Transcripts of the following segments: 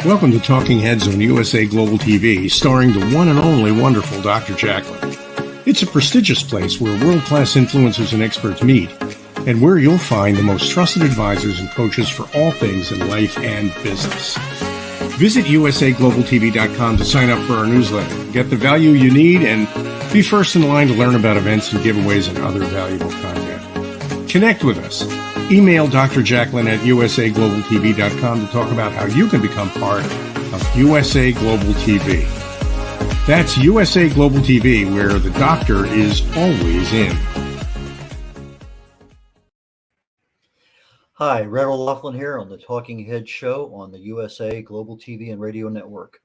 Welcome to Talking Heads on USA Global TV, starring the one and only wonderful Dr. Jacqueline. It's a prestigious place where world-class influencers and experts meet, and where you'll find the most trusted advisors and coaches for all things in life and business. Visit usaglobaltv.com to sign up for our newsletter, get the value you need, and be first in line to learn about events and giveaways and other valuable content. Connect with us. Email Dr. Jacqueline at usaglobaltv.com to talk about how you can become part of USA Global TV. That's USA Global TV, where the doctor is always in. Hi, red.olaughlin here on the Talking Head Show on the USA Global TV and Radio Network.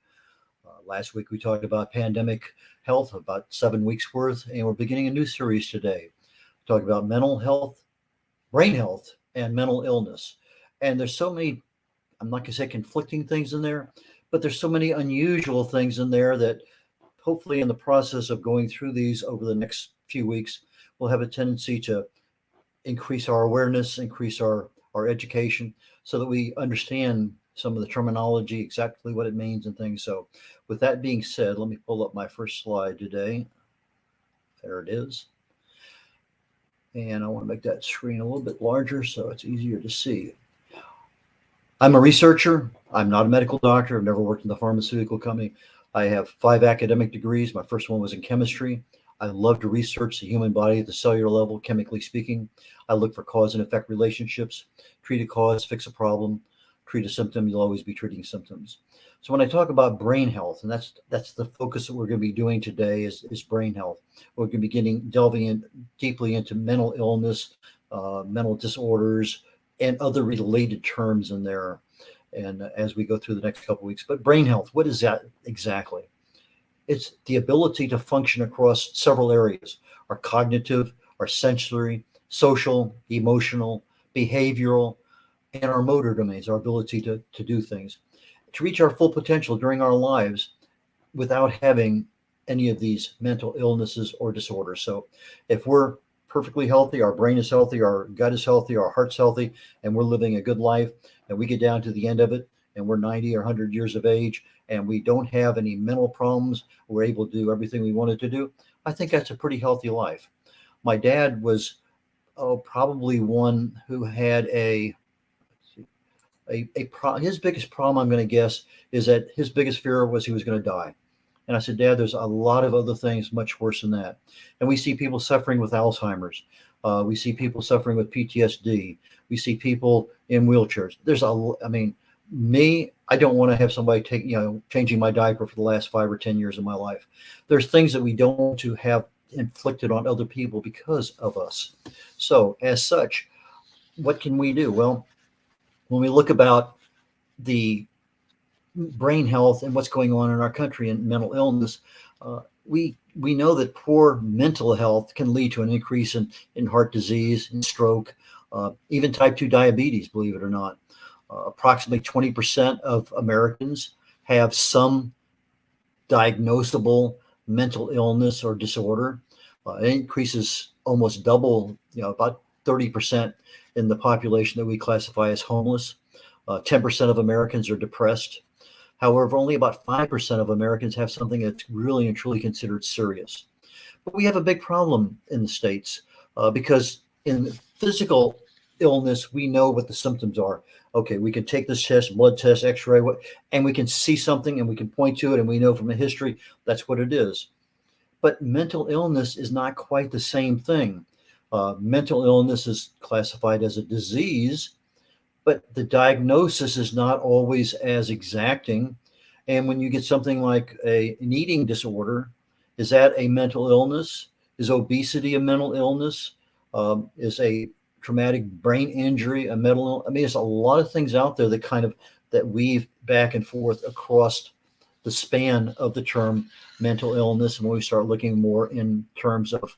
Last week we talked about pandemic health, about 7 weeks worth, and we're beginning a new series today. Talking about mental health, brain health, and mental illness. And there's so many, I'm not going to say conflicting things in there, but there's so many unusual things in there that hopefully in the process of going through these over the next few weeks, we'll have a tendency to increase our awareness, increase our education, so that we understand some of the terminology, exactly what it means and things. So with that being said, let me pull up my first slide today. There it is. And I want to make that screen a little bit larger so it's easier to see. I'm a researcher. I'm not a medical doctor. I've never worked in the pharmaceutical company. I have 5 academic degrees. My first one was in chemistry. I love to research the human body at the cellular level, chemically speaking. I look for cause and effect relationships, treat a cause, fix a problem, treat a symptom. You'll always be treating symptoms. So when I talk about brain health, and that's the focus that we're going to be doing today is brain health. We're going to be delving in deeply into mental illness, mental disorders, and other related terms in there. And as we go through the next couple of weeks, but brain health, what is that exactly? It's the ability to function across several areas: our cognitive, our sensory, social, emotional, behavioral, and our motor domains, our ability to do things, to reach our full potential during our lives without having any of these mental illnesses or disorders. So if we're perfectly healthy, our brain is healthy, our gut is healthy, our heart's healthy, and we're living a good life, and we get down to the end of it, and we're 90 or 100 years of age, and we don't have any mental problems, we're able to do everything we wanted to do, I think that's a pretty healthy life. My dad was probably one who had his biggest problem, I'm going to guess, is that his biggest fear was he was going to die. And I said, Dad, there's a lot of other things much worse than that. And we see people suffering with Alzheimer's. We see people suffering with PTSD. We see people in wheelchairs. I don't want to have somebody changing my diaper for the last 5 or 10 years of my life. There's things that we don't want to have inflicted on other people because of us. So as such, what can we do? Well, when we look about the brain health and what's going on in our country and mental illness, we know that poor mental health can lead to an increase in heart disease, in stroke, even type 2 diabetes, believe it or not. Approximately 20% of Americans have some diagnosable mental illness or disorder. It increases almost double, about 30% in the population that we classify as homeless. 10% of Americans are depressed. However, only about 5% of Americans have something that's really and truly considered serious. But we have a big problem in the States because in physical illness, we know what the symptoms are. Okay, we can take this test, blood test, x-ray, and we can see something and we can point to it and we know from the history that's what it is. But mental illness is not quite the same thing. Mental illness is classified as a disease, but the diagnosis is not always as exacting. And when you get something like an eating disorder, is that a mental illness? Is obesity a mental illness? Is a traumatic brain injury a mental illness? I mean, there's a lot of things out there that weave back and forth across the span of the term mental illness. And when we start looking more in terms of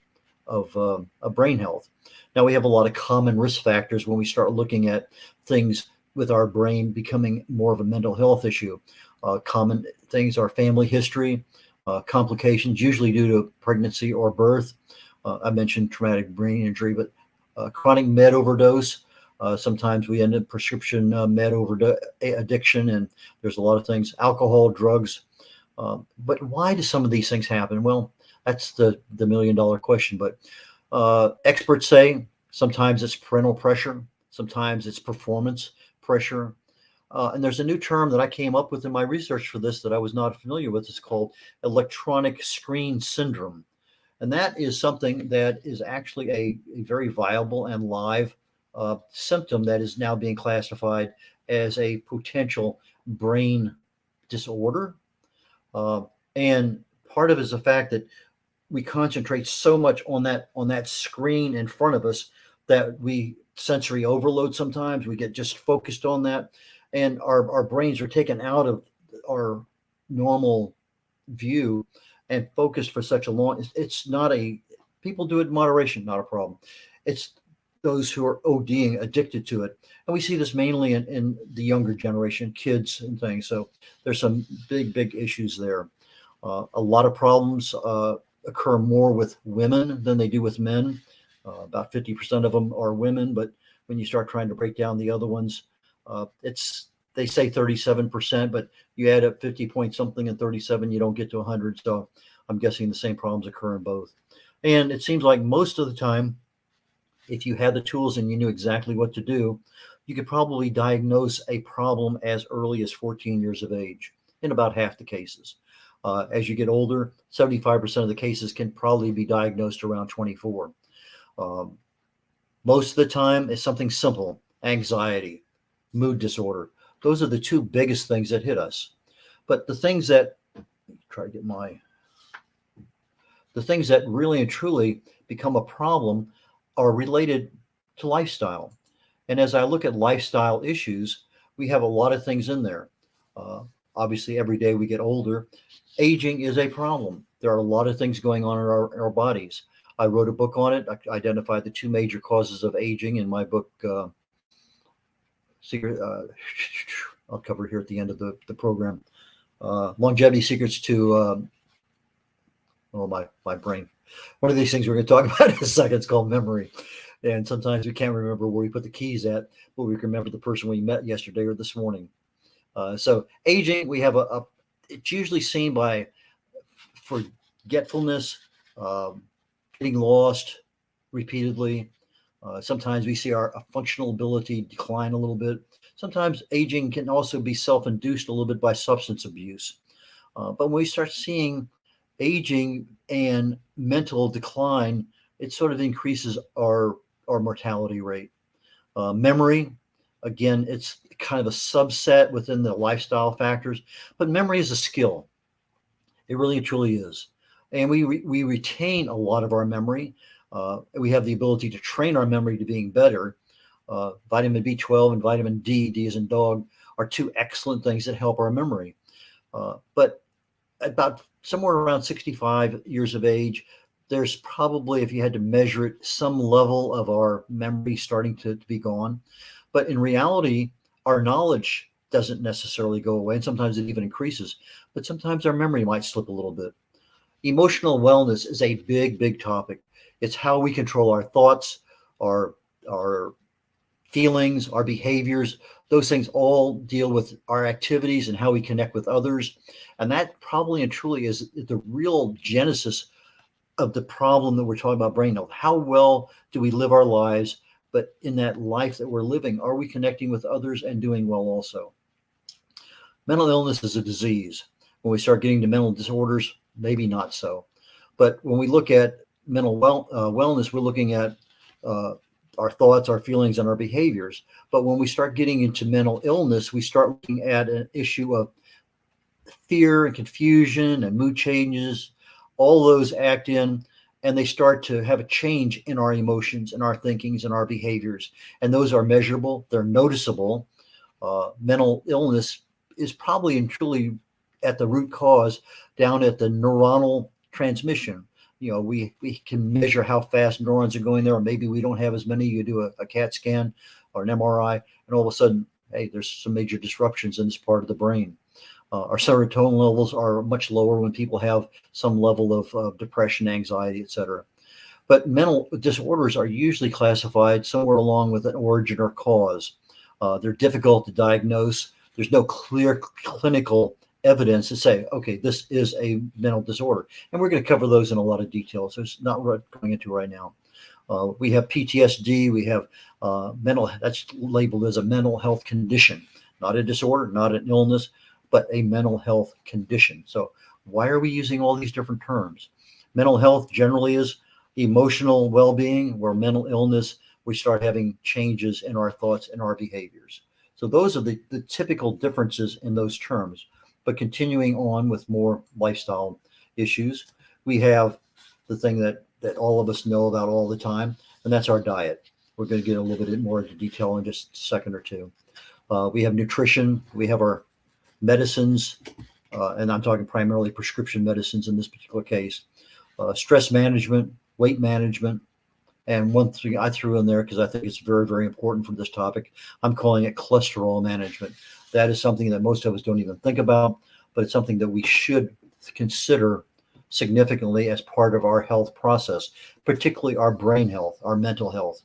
brain health. Now, we have a lot of common risk factors when we start looking at things with our brain becoming more of a mental health issue. Common things are family history, complications, usually due to pregnancy or birth. I mentioned traumatic brain injury, but chronic med overdose, Sometimes we end up prescription med over addiction, and there's a lot of things, alcohol, drugs. But why do some of these things happen? Well, that's the $1 million question. But experts say sometimes it's parental pressure, sometimes it's performance pressure. And there's a new term that I came up with in my research for this that I was not familiar with. It's called electronic screen syndrome. And that is something that is actually a very viable and live symptom that is now being classified as a potential brain disorder. And part of it is the fact that we concentrate so much on that screen in front of us that we sensory overload sometimes. We get just focused on that, and our brains are taken out of our normal view and focused for such a long. It's not people do it in moderation, not a problem. It's those who are ODing, addicted to it, and we see this mainly in the younger generation, kids and things. So there's some big issues there. A lot of problems occur more with women than they do with men. About 50% of them are women, but when you start trying to break down the other ones, they say 37%, but you add up 50 point something and 37, you don't get to 100. So I'm guessing the same problems occur in both. And it seems like most of the time, if you had the tools and you knew exactly what to do, you could probably diagnose a problem as early as 14 years of age in about half the cases. As you get older, 75% of the cases can probably be diagnosed around 24. Most of the time, it's something simple: anxiety, mood disorder. Those are the two biggest things that hit us. But the things that the things that really and truly become a problem are related to lifestyle. And as I look at lifestyle issues, we have a lot of things in there. Obviously, every day we get older, aging is a problem. There are a lot of things going on in our bodies. I wrote a book on it. I identified the two major causes of aging in my book, Secret. I'll cover here at the end of the program. Longevity Secrets to, my brain. One of these things we're going to talk about in a second. It's called memory. And sometimes we can't remember where we put the keys at, but we can remember the person we met yesterday or this morning. So aging, we have it's usually seen by forgetfulness, getting lost repeatedly. Sometimes we see our functional ability decline a little bit. Sometimes aging can also be self-induced a little bit by substance abuse. But when we start seeing aging and mental decline, it sort of increases our mortality rate. Memory, again, it's kind of a subset within the lifestyle factors, but memory is a skill. It really and truly is. And we retain a lot of our memory. We have the ability to train our memory to being better. Vitamin B12 and vitamin D as in dog, are two excellent things that help our memory. But about somewhere around 65 years of age, there's probably, if you had to measure it, some level of our memory starting to be gone. But in reality, our knowledge doesn't necessarily go away, and sometimes it even increases. But sometimes our memory might slip a little bit. Emotional wellness is a big topic. It's how we control our thoughts, our feelings, our behaviors. Those things all deal with our activities and how we connect with others. And that probably and truly is the real genesis of the problem that we're talking about brain health. How well do we live our lives? But in that life that we're living, are we connecting with others and doing well also? Mental illness is a disease. When we start getting to mental disorders, maybe not so. But when we look at mental wellness, we're looking at our thoughts, our feelings, and our behaviors. But when we start getting into mental illness, we start looking at an issue of fear and confusion and mood changes. All those act in, and they start to have a change in our emotions and our thinkings and our behaviors. And those are measurable. They're noticeable. Mental illness is probably and truly at the root cause down at the neuronal transmission. You know, we can measure how fast neurons are going there, or maybe we don't have as many. You do a CAT scan or an MRI, and all of a sudden, hey, there's some major disruptions in this part of the brain. Our serotonin levels are much lower when people have some level of depression, anxiety, etc. But mental disorders are usually classified somewhere along with an origin or cause. They're difficult to diagnose. There's no clear clinical evidence to say, okay, this is a mental disorder. And we're going to cover those in a lot of detail. So it's not what I'm going into right now. We have PTSD. We have that's labeled as a mental health condition, not a disorder, not an illness, but a mental health condition. So why are we using all these different terms? Mental health generally is emotional well-being, where mental illness, we start having changes in our thoughts and our behaviors. So those are the typical differences in those terms. But continuing on with more lifestyle issues, we have the thing that all of us know about all the time, and that's our diet. We're going to get a little bit more into detail in just a second or two. We have nutrition. We have our medicines, and I'm talking primarily prescription medicines in this particular case. Stress management, weight management, and one thing I threw in there because I think it's very, very important for this topic, I'm calling it cholesterol management. That is something that most of us don't even think about, but it's something that we should consider significantly as part of our health process, particularly our brain health, our mental health.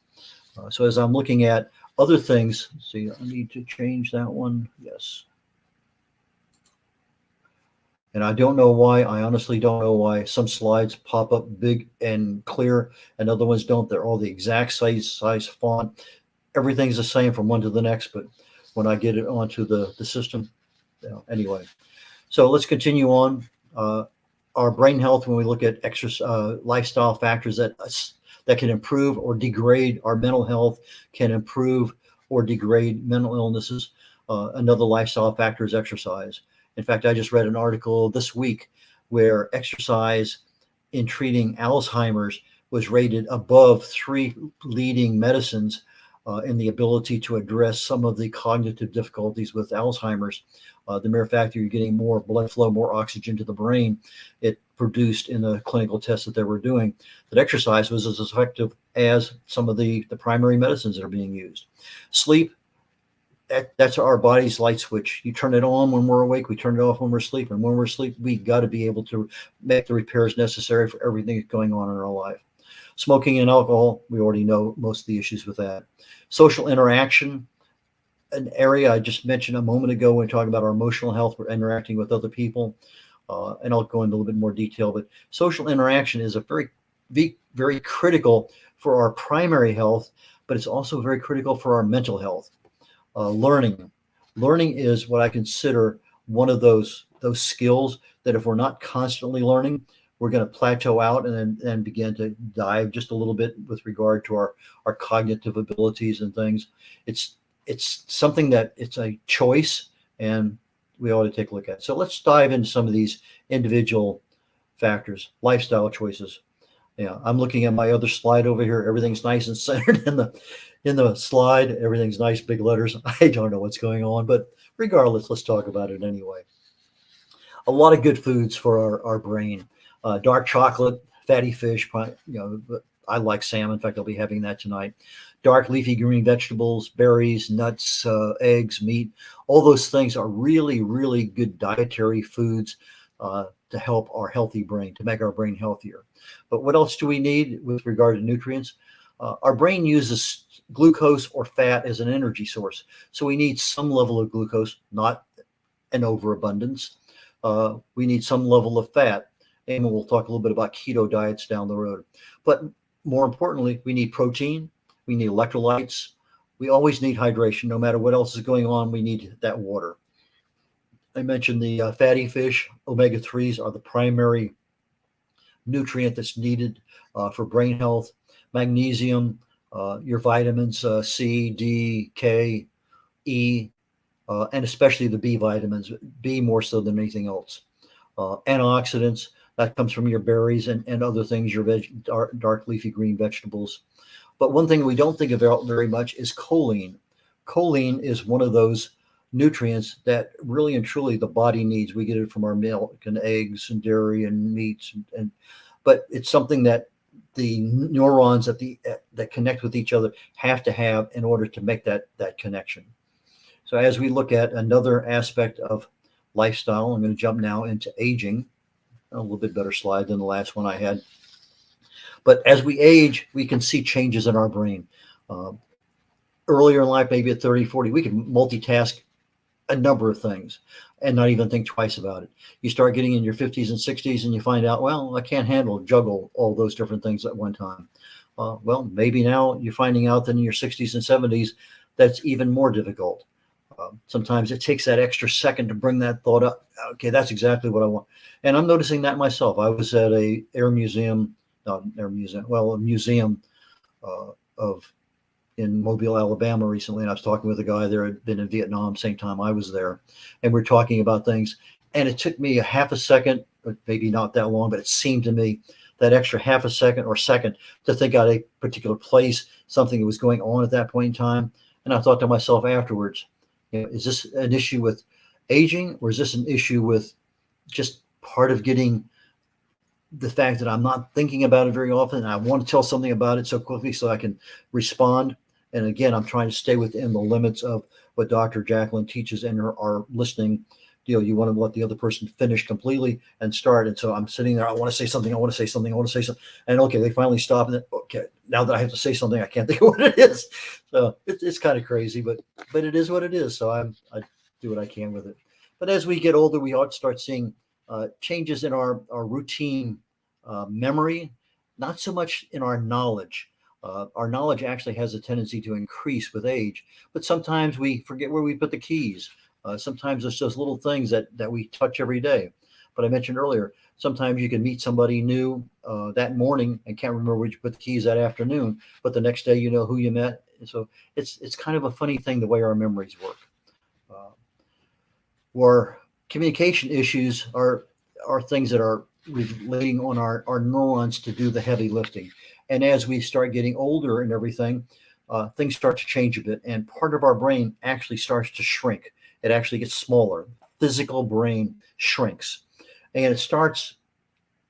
So as I'm looking at other things, see, I need to change that one. Yes. And I don't know why. I honestly don't know why some slides pop up big and clear and other ones don't. They're all the exact size font. Everything's the same from one to the next, but when I get it onto the system, anyway. So let's continue on. Our brain health, when we look at exercise, lifestyle factors that can improve or degrade our mental health, can improve or degrade mental illnesses. Another lifestyle factor is exercise. In fact, I just read an article this week where exercise in treating Alzheimer's was rated above 3 leading medicines in the ability to address some of the cognitive difficulties with Alzheimer's. The mere fact that you're getting more blood flow, more oxygen to the brain, it produced in the clinical tests that they were doing that exercise was as effective as some of the primary medicines that are being used. Sleep, that's our body's light switch. You turn it on when we're awake, we turn it off when we're sleeping. When we're asleep, we got to be able to make the repairs necessary for everything that's going on in our life. Smoking and alcohol, we already know most of the issues with that. Social interaction, an area I just mentioned a moment ago when we talk about our emotional health, we're interacting with other people, and I'll go into a little bit more detail, but social interaction is a very critical for our primary health, but it's also very critical for our mental health. Learning is what I consider one of those skills that if we're not constantly learning, we're going to plateau out and then begin to dive just a little bit with regard to our cognitive abilities and things. It's something that it's a choice and we ought to take a look at. So let's dive into some of these individual factors, lifestyle choices. Yeah, I'm looking at my other slide over here. Everything's nice and centered in the slide. Everything's nice, big letters. I don't know what's going on, but regardless, let's talk about it anyway. A lot of good foods for our brain. Dark chocolate, fatty fish. I like salmon. In fact, I'll be having that tonight. Dark leafy green vegetables, berries, nuts, eggs, meat. All those things are really, really good dietary foods to help our healthy brain, to make our brain healthier. But what else do we need with regard to nutrients? Our brain uses glucose or fat as an energy source. So we need some level of glucose, not an overabundance. We need some level of fat. And we'll talk a little bit about keto diets down the road. But more importantly, we need protein. We need electrolytes. We always need hydration. No matter what else is going on, we need that water. I mentioned the fatty fish. Omega-3s are the primary nutrient that's needed for brain health. Magnesium, your vitamins C, D, K, E, and especially the B vitamins, B more so than anything else. Antioxidants, that comes from your berries and other things, your dark leafy green vegetables. But one thing we don't think about very much is choline. Choline is one of those nutrients that really and truly the body needs. We get it from our milk and eggs and dairy and meats, but it's something that the neurons that connect with each other have to have in order to make that connection. So as we look at another aspect of lifestyle, I'm going to jump now into aging. A little bit better slide than the last one I had. But as we age, we can see changes in our brain. Uh, Earlier in life, maybe at 30, 40, we can multitask a number of things and not even think twice about it. You start getting in your 50s and 60s and you find out, well, I can't juggle all those different things at one time. Well, maybe now you're finding out that in your 60s and 70s, that's even more difficult. Sometimes it takes that extra second to bring that thought up. Okay, that's exactly what I want. And I'm noticing that myself. I was at a museum of in Mobile, Alabama recently, and I was talking with a guy there had been in Vietnam same time I was there, and we're talking about things. And it took me a half a second, or maybe not that long, but it seemed to me that extra half a second or second to think out a particular place, something that was going on at that point in time. And I thought to myself afterwards, is this an issue with aging, or is this an issue with just part of getting the fact that I'm not thinking about it very often, and I want to tell something about it so quickly so I can respond? And again, I'm trying to stay within the limits of what Dr. Jacqueline teaches in our listening deal. You want to let the other person finish completely and start. And so I'm sitting there. I want to say something. I want to say something. I want to say something. And okay, they finally stop. And then, okay, now that I have to say something, I can't think of what it is. So it's kind of crazy, but it is what it is. So I do what I can with it. But as we get older, we ought to start seeing changes in our routine memory, not so much in our knowledge. Our knowledge actually has a tendency to increase with age, but sometimes we forget where we put the keys. Sometimes it's just little things that we touch every day. But I mentioned earlier, sometimes you can meet somebody new that morning and can't remember where you put the keys that afternoon, but the next day you know who you met. And so it's kind of a funny thing the way our memories work. Or communication issues are things that are relating on our neurons to do the heavy lifting. And as we start getting older and everything, things start to change a bit. And part of our brain actually starts to shrink. It actually gets smaller. Physical brain shrinks. And it starts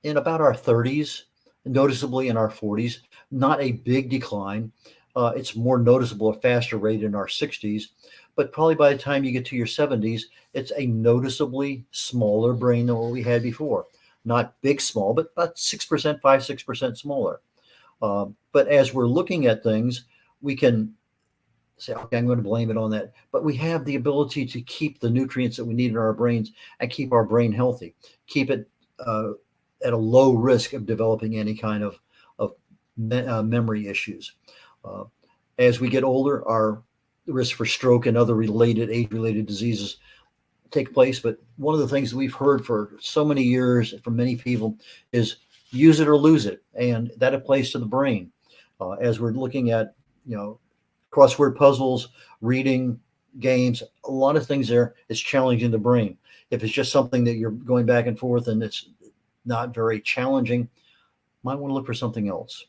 in about our 30s, noticeably in our 40s, not a big decline. It's more noticeable, a faster rate in our 60s. But probably by the time you get to your 70s, it's a noticeably smaller brain than what we had before. Not big, small, but about 6%, 6% smaller. But as we're looking at things, we can say, okay, I'm going to blame it on that. But we have the ability to keep the nutrients that we need in our brains and keep our brain healthy, keep it at a low risk of developing any kind of memory issues. As we get older, our risk for stroke and other age-related diseases take place. But one of the things that we've heard for so many years from many people is use it or lose it. And that applies to the brain. As we're looking at, crossword puzzles, reading, games, a lot of things there is challenging the brain. If it's just something that you're going back and forth and it's not very challenging, might want to look for something else.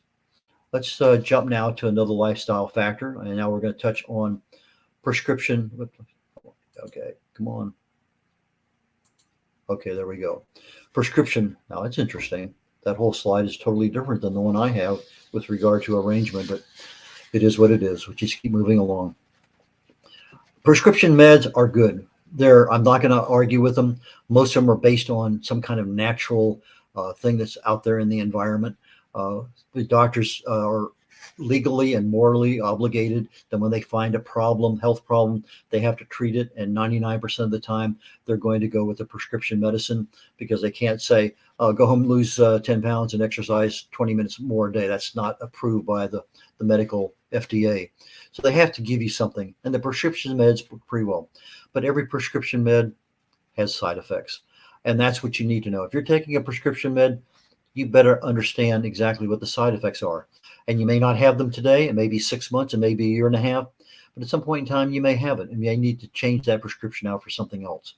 Let's jump now to another lifestyle factor. And now we're going to touch on prescription. Okay, come on. Okay, there we go. Prescription. Now, it's interesting. That whole slide is totally different than the one I have with regard to arrangement, but it is what it is. We just keep moving along. Prescription meds are good. I'm not going to argue with them. Most of them are based on some kind of natural thing that's out there in the environment. The doctors are legally and morally obligated that when they find a health problem, they have to treat it. And 99% of the time, they're going to go with the prescription medicine because they can't say, go home, lose 10 pounds and exercise 20 minutes more a day. That's not approved by the medical FDA. So they have to give you something. And the prescription meds work pretty well. But every prescription med has side effects. And that's what you need to know. If you're taking a prescription med, you better understand exactly what the side effects are. And you may not have them today. It may be 6 months, it may be a year and a half. But at some point in time, you may have it. And you may need to change that prescription out for something else.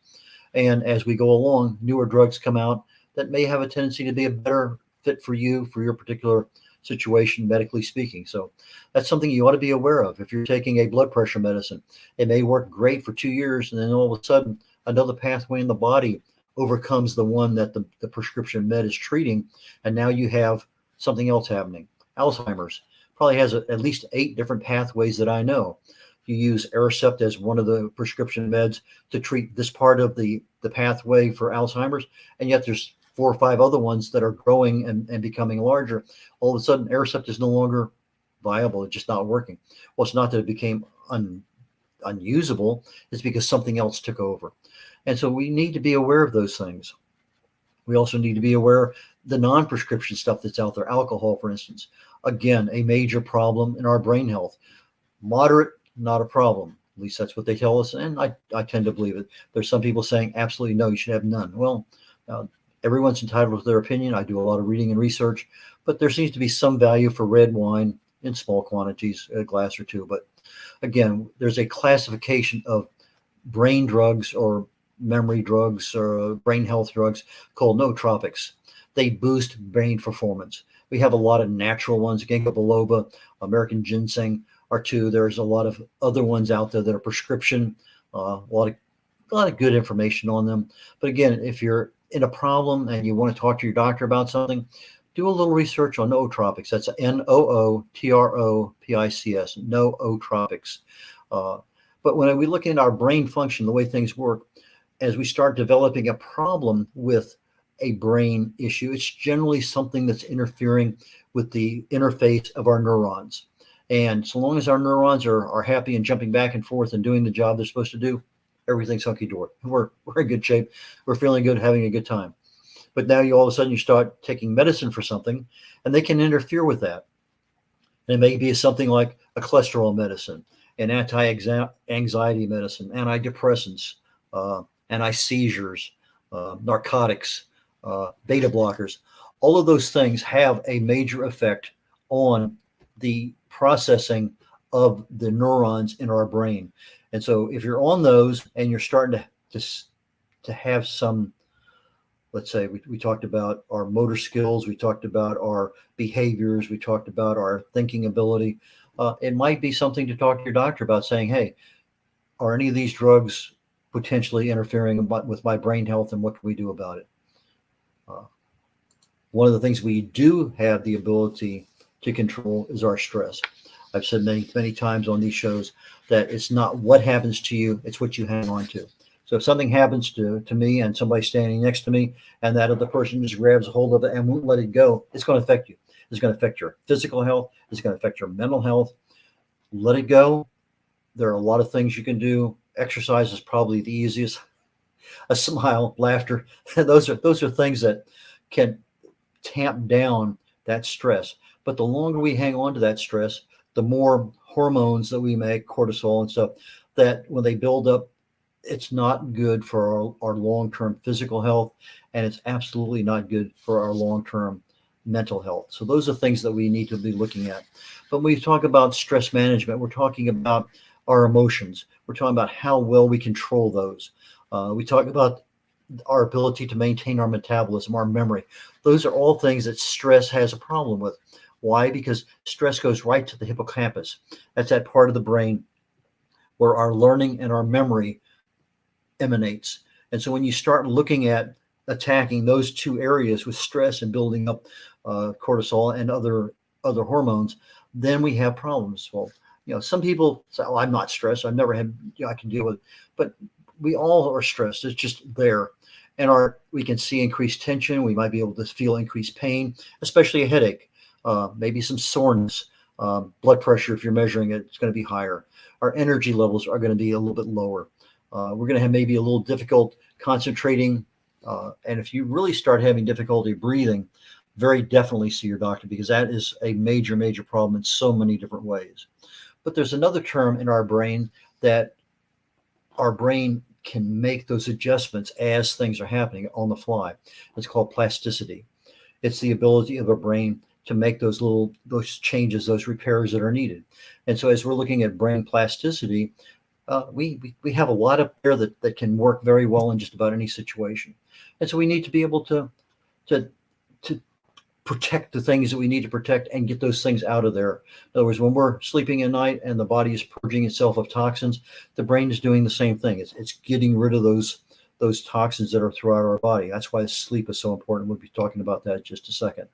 And as we go along, newer drugs come out that may have a tendency to be a better fit for you, for your particular situation, medically speaking. So that's something you ought to be aware of. If you're taking a blood pressure medicine, it may work great for 2 years, and then all of a sudden, another pathway in the body overcomes the one that the prescription med is treating, and now you have something else happening. Alzheimer's probably has at least 8 different pathways that I know. You use Aricept as one of the prescription meds to treat this part of the pathway for Alzheimer's, and yet there's 4 or 5 other ones that are growing and becoming larger, all of a sudden Aricept is no longer viable. It's just not working. Well, it's not that it became unusable. It's because something else took over. And so we need to be aware of those things. We also need to be aware of the non-prescription stuff that's out there. Alcohol, for instance, again, a major problem in our brain health. Moderate, not a problem. At least that's what they tell us, and I tend to believe it. There's some people saying absolutely no, you should have none. Well, everyone's entitled to their opinion. I do a lot of reading and research, but there seems to be some value for red wine in small quantities, a glass or two. But again, there's a classification of brain drugs or memory drugs or brain health drugs called nootropics. They boost brain performance. We have a lot of natural ones, ginkgo biloba, American ginseng are two. There's a lot of other ones out there that are prescription, a lot of good information on them. But again, if you're in a problem and you want to talk to your doctor about something, do a little research on nootropics. That's nootropics, nootropics. But when we look at our brain function, the way things work, as we start developing a problem with a brain issue, it's generally something that's interfering with the interface of our neurons. And so long as our neurons are happy and jumping back and forth and doing the job they're supposed to do, everything's hunky-dory. We're in good shape. We're feeling good, having a good time. But now all of a sudden you start taking medicine for something, and they can interfere with that. And it may be something like a cholesterol medicine, an anti-anxiety medicine, antidepressants, anti-seizures, narcotics, beta blockers. All of those things have a major effect on the processing of the neurons in our brain. And so if you're on those and you're starting to have some, let's say we talked about our motor skills, we talked about our behaviors, we talked about our thinking ability, it might be something to talk to your doctor about, saying, hey, are any of these drugs potentially interfering with my brain health, and what can we do about it? One of the things we do have the ability to control is our stress. I've said many times on these shows that it's not what happens to you, it's what you hang on to. So if something happens to me and somebody's standing next to me and that other person just grabs a hold of it and won't let it go, it's going to affect you. It's going to affect your physical health. It's going to affect your mental health. Let it go. There are a lot of things you can do. Exercise is probably the easiest. A smile, laughter, those are things that can tamp down that stress. But the longer we hang on to that stress, the more hormones that we make, cortisol and stuff, that when they build up, it's not good for our long-term physical health, and it's absolutely not good for our long-term mental health. So those are things that we need to be looking at. But when we talk about stress management, we're talking about our emotions. We're talking about how well we control those. We talk about our ability to maintain our metabolism, our memory. Those are all things that stress has a problem with. Why? Because stress goes right to the hippocampus. That's that part of the brain where our learning and our memory emanates. And so when you start looking at attacking those two areas with stress and building up cortisol and other hormones, then we have problems. Well, some people say, "Oh, I'm not stressed. I've never had. I can deal with it." But we all are stressed. It's just there, and we can see increased tension. We might be able to feel increased pain, especially a headache, maybe some soreness, blood pressure. If you're measuring it, it's going to be higher. Our energy levels are going to be a little bit lower. We're going to have maybe a little difficult concentrating. And if you really start having difficulty breathing, very definitely see your doctor, because that is a major, major problem in so many different ways. But there's another term in our brain that our brain can make those adjustments as things are happening on the fly. It's called plasticity. It's the ability of our brain to make those changes, those repairs that are needed. And so as we're looking at brain plasticity, we have a lot up there that can work very well in just about any situation. And so we need to be able to protect the things that we need to protect and get those things out of there. In other words, when we're sleeping at night and the body is purging itself of toxins, the brain is doing the same thing. It's getting rid of those toxins that are throughout our body. That's why sleep is so important. We'll be talking about that in just a second.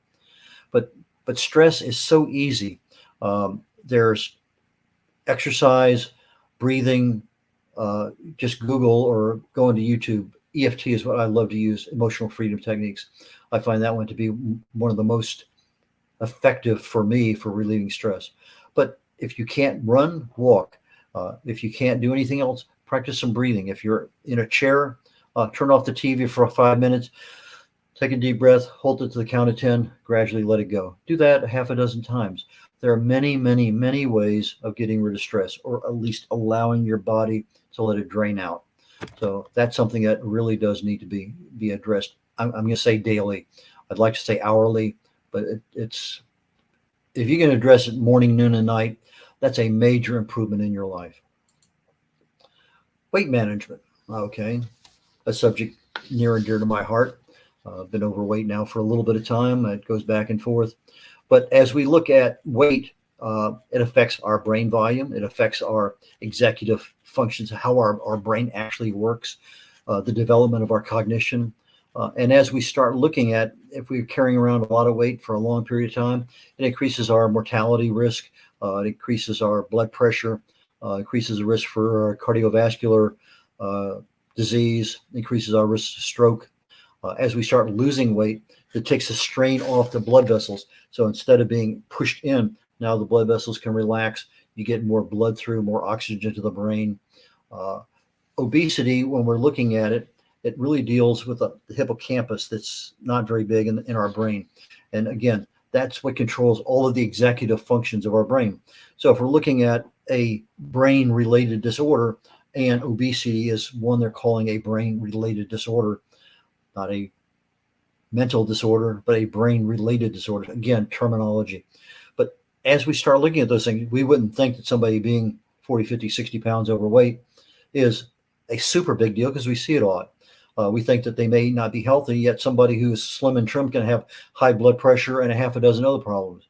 But stress is so easy. There's exercise, breathing, just Google or go into YouTube, EFT is what I love to use, emotional freedom techniques. I find that one to be one of the most effective for me for relieving stress. But if you can't run, walk. If you can't do anything else, practice some breathing. If you're in a chair, turn off the TV for 5 minutes, take a deep breath, hold it to the count of 10, gradually let it go. Do that a half a dozen times. There are many, many, many ways of getting rid of stress, or at least allowing your body to let it drain out. So that's something that really does need to be addressed. I'm going to say daily. I'd like to say hourly, but it's if you can address it morning, noon, and night, that's a major improvement in your life. Weight management, okay, a subject near and dear to my heart. I've been overweight now for a little bit of time. It goes back and forth. But as we look at weight, it affects our brain volume. It affects our executive functions, how our brain actually works, the development of our cognition. And as we start looking at, if we're carrying around a lot of weight for a long period of time, it increases our mortality risk. It increases our blood pressure, increases the risk for cardiovascular disease, increases our risk of stroke. As we start losing weight, it takes the strain off the blood vessels. So instead of being pushed in, now the blood vessels can relax. You get more blood through, more oxygen to the brain. Obesity, when we're looking at it, it really deals with the hippocampus that's not very big in our brain. And again, that's what controls all of the executive functions of our brain. So if we're looking at a brain-related disorder, and obesity is one they're calling a brain-related disorder, not a mental disorder, but a brain-related disorder. Again, terminology. But as we start looking at those things, we wouldn't think that somebody being 40, 50, 60 pounds overweight is a super big deal because we see it a lot. We think that they may not be healthy, yet somebody who's slim and trim can have high blood pressure and a half a dozen other problems.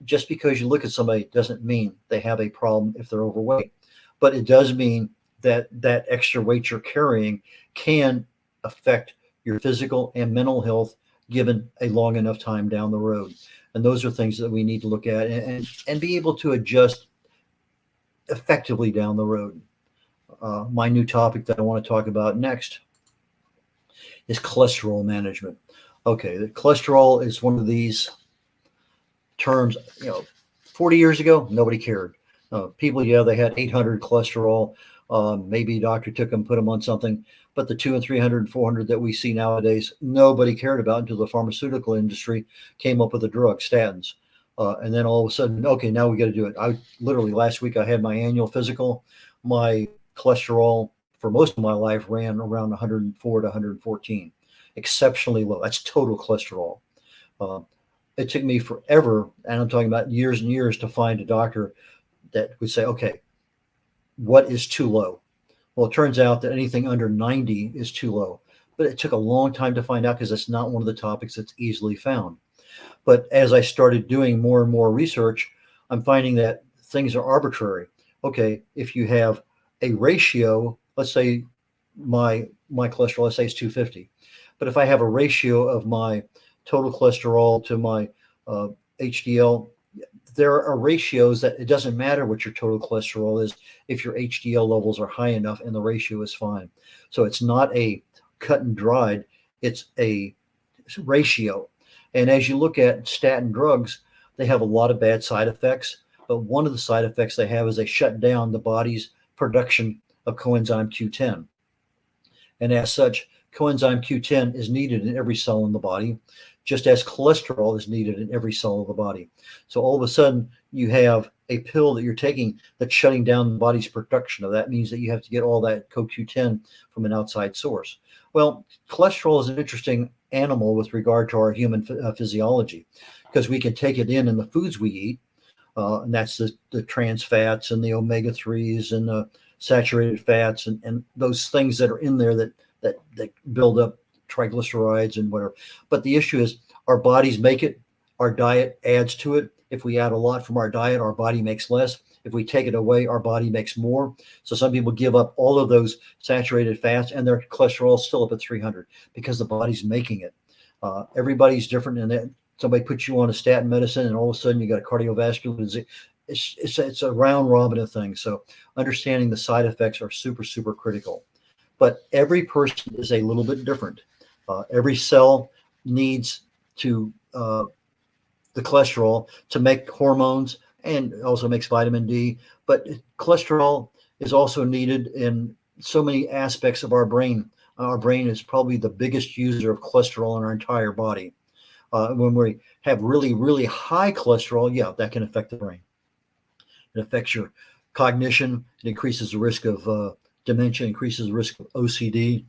Just because you look at somebody doesn't mean they have a problem if they're overweight. But it does mean that that extra weight you're carrying can affect your physical and mental health given a long enough time down the road. And those are things that we need to look at and be able to adjust effectively down the road. My new topic that I want to talk about next is cholesterol management. Okay, the cholesterol is one of these terms, 40 years ago, nobody cared. People, they had 800 cholesterol. Maybe a doctor took them, put them on something. But the 200 and 300 and 400 that we see nowadays, nobody cared about until the pharmaceutical industry came up with a drug, statins. And then all of a sudden, okay, now we got to do it. I literally last week I had my annual physical. My cholesterol for most of my life ran around 104 to 114, exceptionally low. That's total cholesterol. It took me forever, and I'm talking about years and years, to find a doctor that would say, okay, what is too low? Well, it turns out that anything under 90 is too low. But it took a long time to find out because it's not one of the topics that's easily found. But as I started doing more and more research, I'm finding that things are arbitrary. Okay, if you have a ratio, let's say my cholesterol, let's say it's 250. But if I have a ratio of my total cholesterol to my HDL, there are ratios that it doesn't matter what your total cholesterol is if your HDL levels are high enough and the ratio is fine. So it's not a cut and dried, it's a ratio. And as you look at statin drugs, they have a lot of bad side effects. But one of the side effects they have is they shut down the body's production of coenzyme Q10. And as such, coenzyme Q10 is needed in every cell in the body, just as cholesterol is needed in every cell of the body. So all of a sudden, you have a pill that you're taking that's shutting down the body's production of that. Means that you have to get all that CoQ10 from an outside source. Well, cholesterol is an interesting animal with regard to our human physiology, because we can take it in the foods we eat, and that's the trans fats and the omega-3s and the saturated fats and those things that are in there that build up triglycerides and whatever. But the issue is our bodies make it, our diet adds to it. If we add a lot from our diet, our body makes less. If we take it away, our body makes more. So some people give up all of those saturated fats and their cholesterol is still up at 300 because the body's making it. Everybody's different, and that somebody puts you on a statin medicine and all of a sudden you got a cardiovascular disease. It's a round robin of things. So understanding the side effects are super, super critical. but every person is a little bit different. Every cell needs to the cholesterol to make hormones and also makes vitamin D. But cholesterol is also needed in so many aspects of our brain. Our brain is probably the biggest user of cholesterol in our entire body. When we have really, really high cholesterol, yeah, that can affect the brain. It affects your cognition. It increases the risk of dementia, increases the risk of OCD,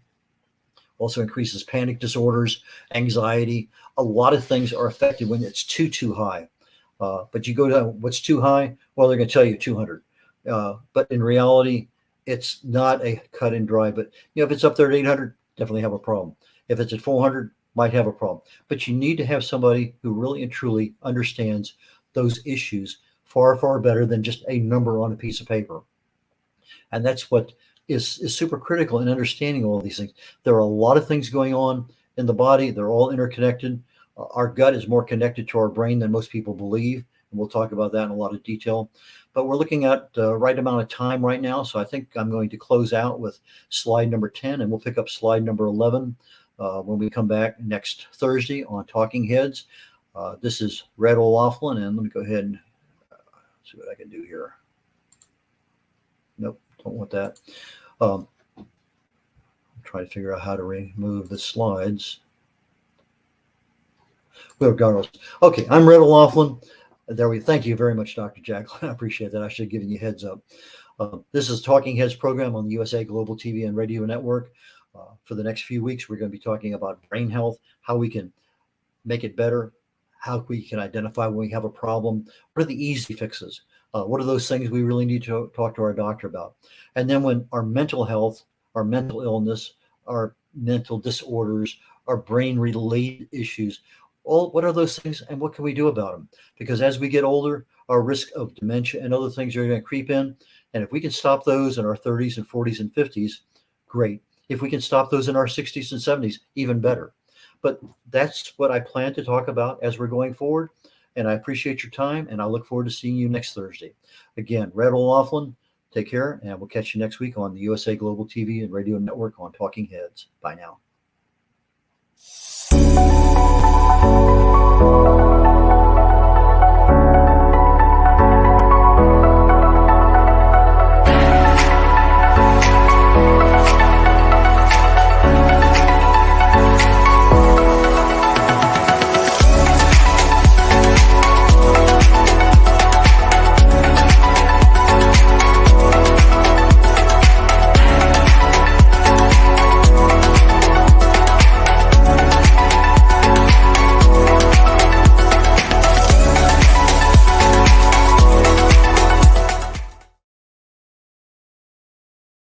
also increases panic disorders, anxiety. A lot of things are affected when it's too high. But you go to what's too high, well, they're going to tell you 200. But in reality, it's not a cut and dry. But if it's up there at 800, definitely have a problem. If it's at 400, might have a problem. But you need to have somebody who really and truly understands those issues far, far better than just a number on a piece of paper. And that's what is super critical in understanding all of these things. There are a lot of things going on in the body. They're all interconnected. Our gut is more connected to our brain than most people believe. And we'll talk about that in a lot of detail. But we're looking at the right amount of time right now. So I think I'm going to close out with slide number 10, and we'll pick up slide number 11 when we come back next Thursday on Talking Heads. This is Red O'Laughlin, and let me go ahead and see what I can do here. Nope, don't want that. I'm trying to figure out how to remove the slides. Regardless. Okay, I'm Red O'Laughlin. There we. Thank you very much, Dr. Jacqueline. I appreciate that. I should have given you a heads up. This is Talking Heads program on the USA Global TV and Radio Network. For the next few weeks, we're going to be talking about brain health, how we can make it better, how we can identify when we have a problem. What are the easy fixes? What are those things we really need to talk to our doctor about? And then when our mental health, our mental illness, our mental disorders, our brain-related issues, what are those things and what can we do about them? Because as we get older, our risk of dementia and other things are going to creep in. And if we can stop those in our 30s and 40s and 50s, great. If we can stop those in our 60s and 70s, even better. But that's what I plan to talk about as we're going forward. And I appreciate your time, and I look forward to seeing you next Thursday. Again, Red O'Laughlin, take care, and we'll catch you next week on the USA Global TV and Radio Network on Talking Heads. Bye now.